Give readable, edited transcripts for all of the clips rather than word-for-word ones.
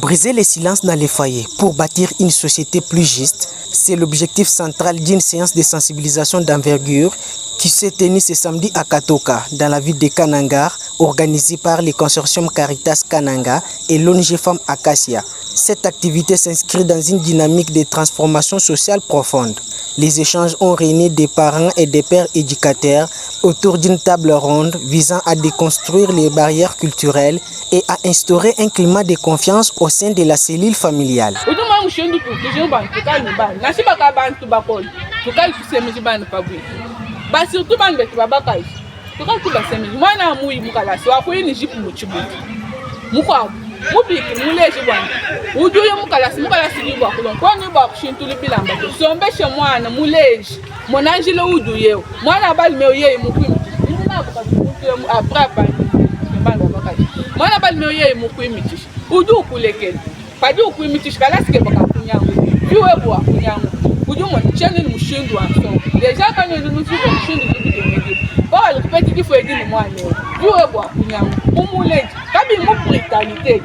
Briser les silences dans les foyers pour bâtir une société plus juste, c'est l'objectif central d'une séance de sensibilisation d'envergure qui s'est tenue ce samedi à Katoka, dans la ville de Kananga, organisée par le consortium Caritas Kananga et l'ONG Femmes Acacia. Cette activité s'inscrit dans une dynamique de transformation sociale profonde. Les échanges ont réuni des parents et des pères éducateurs autour d'une table ronde visant à déconstruire les barrières culturelles et à instaurer un climat de confiance au sein de la cellule familiale. Mubiki muleje bwana ujuye mukalasi libwa kulon kwani ba kushintuli bilamba sombeshe mwana muleje monanjile ujuye mwana bali meye mukwimi ndina bakati aprapa mbanga bakati mwana bali meye mukwimi uju kulekele padi ukwimi kalasi ke bakakunyango biwe bwa kunyango uju mo chene mushindu anso deja kanyo nusu mushindu libidemedi bali kupeti kifo edini mwana biwe bwa kunyango umuleje kabi mu brutalité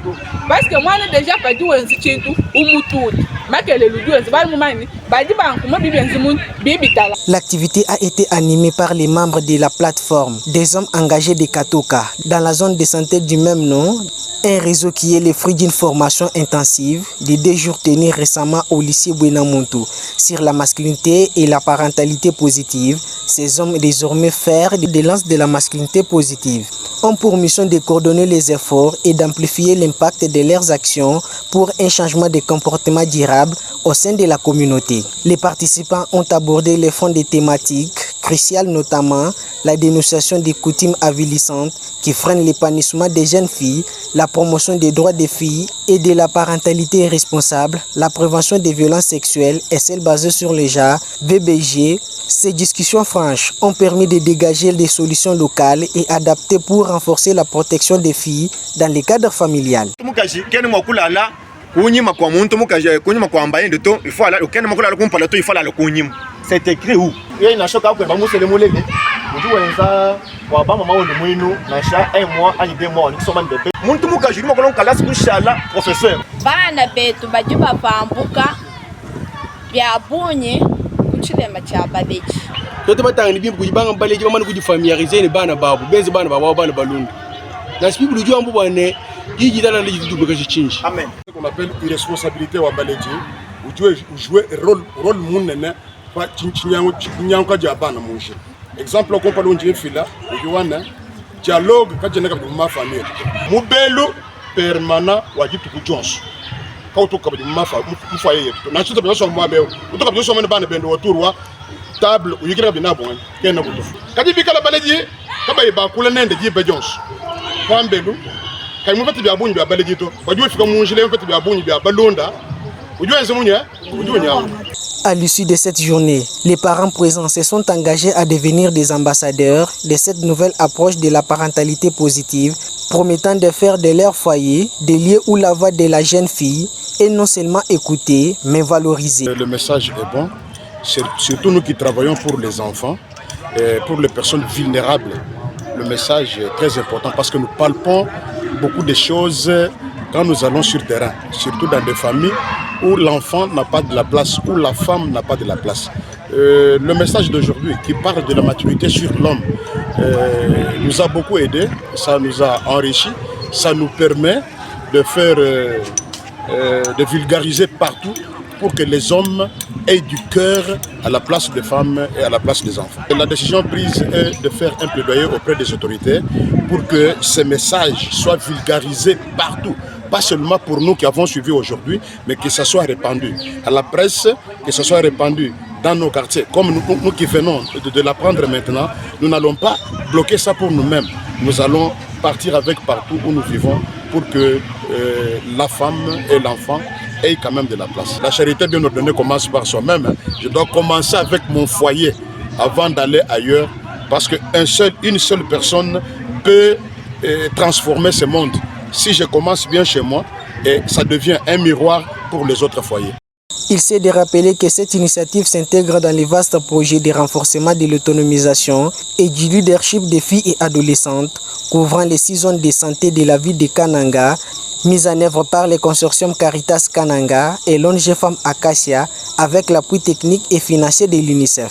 parce que moi déjà pas dit wenzi chintu umututi makele ludwenzi bali mumani badi banku mo bibenzi mun bibitala. L'activité a été animée par les membres de la plateforme des hommes engagés de Katoka dans la zone de santé du même nom, un réseau qui est le fruit d'une formation intensive de 2 jours tenus récemment au lycée Buenamuntu sur la masculinité et la parentalité positive. Ces hommes désormais fers de lance de la masculinité positive ont pour mission de coordonner les efforts et d'amplifier l'impact de leurs actions pour un changement de comportement durable au sein de la communauté. Les participants ont abordé les fonds des thématiques cruciales, notamment la dénonciation des coutumes avilissantes qui freinent l'épanouissement des jeunes filles, la promotion des droits des filles et de la parentalité responsable, la prévention des violences sexuelles et celles basées sur le genre, VBG. Ces discussions franches ont permis de dégager des solutions locales et adaptées pour renforcer la protection des filles dans le cadre familial. C'est écrit où? Bana betu bajuba pambuka bya bunye kuchilema cha babeji toto batanga bimbu kujibanga baleji bamana kujifamiliariser ne bana babu benzi bana baba bana balundu na sipi bulujo ambu bane jiji dala leji tudu beka chinji. Amen. Ce qu'on appelle irresponsabilité wa baleji jouer rôle munene pa chinyango ka jabana munji. Exemple ko palo nje fila ujuwana dialogue ka jenaka ma famille mubelu permanent wa jitu kujonso kautoka bidi mafa mufaye yetu na chuta byo so mwabe utoka byo so mane bana bendo waturwa table uyikira binabo kena buto kadi bikala baleji kaba iba kula nende jibe jonso kwambelu kai mufati bya bunyi bya baleji to wajwe fika munjile mufati bya bunyi bya balonda ujwe nzimunya ujwe nyawo. À l'issue de cette journée, les parents présents se sont engagés à devenir des ambassadeurs de cette nouvelle approche de la parentalité positive, promettant de faire de leur foyer des lieux où la voix de la jeune fille est non seulement écoutée, mais valorisée. Le message est bon, surtout nous qui travaillons pour les enfants, et pour les personnes vulnérables. Le message est très important parce que nous palpons beaucoup de choses quand nous allons sur le terrain, surtout dans des familles où l'enfant n'a pas de la place, où la femme n'a pas de la place. Le message d'aujourd'hui qui parle de la maturité sur l'homme nous a beaucoup aidé, ça nous a enrichi, ça nous permet de faire, de vulgariser partout pour que les hommes aient du cœur à la place des femmes et à la place des enfants. Et la décision prise est de faire un plaidoyer auprès des autorités pour que ces messages soient vulgarisés partout. Pas seulement pour nous qui avons suivi aujourd'hui, mais que ça soit répandu à la presse, que ça soit répandu dans nos quartiers. Comme nous qui venons de l'apprendre maintenant, nous n'allons pas bloquer ça pour nous-mêmes. Nous allons partir avec partout où nous vivons pour que la femme et l'enfant aient quand même de la place. La charité bien ordonnée commence par soi-même. Je dois commencer avec mon foyer avant d'aller ailleurs, parce qu'une seule personne peut transformer ce monde. Si je commence bien chez moi, et ça devient un miroir pour les autres foyers. Il s'est de rappeler que cette initiative s'intègre dans les vastes projets de renforcement de l'autonomisation et du leadership des filles et adolescentes, couvrant les 6 zones de santé de la ville de Kananga Mise en œuvre par le consortium Caritas Kananga et l'ONG Femmes Acacia avec l'appui technique et financier de l'UNICEF.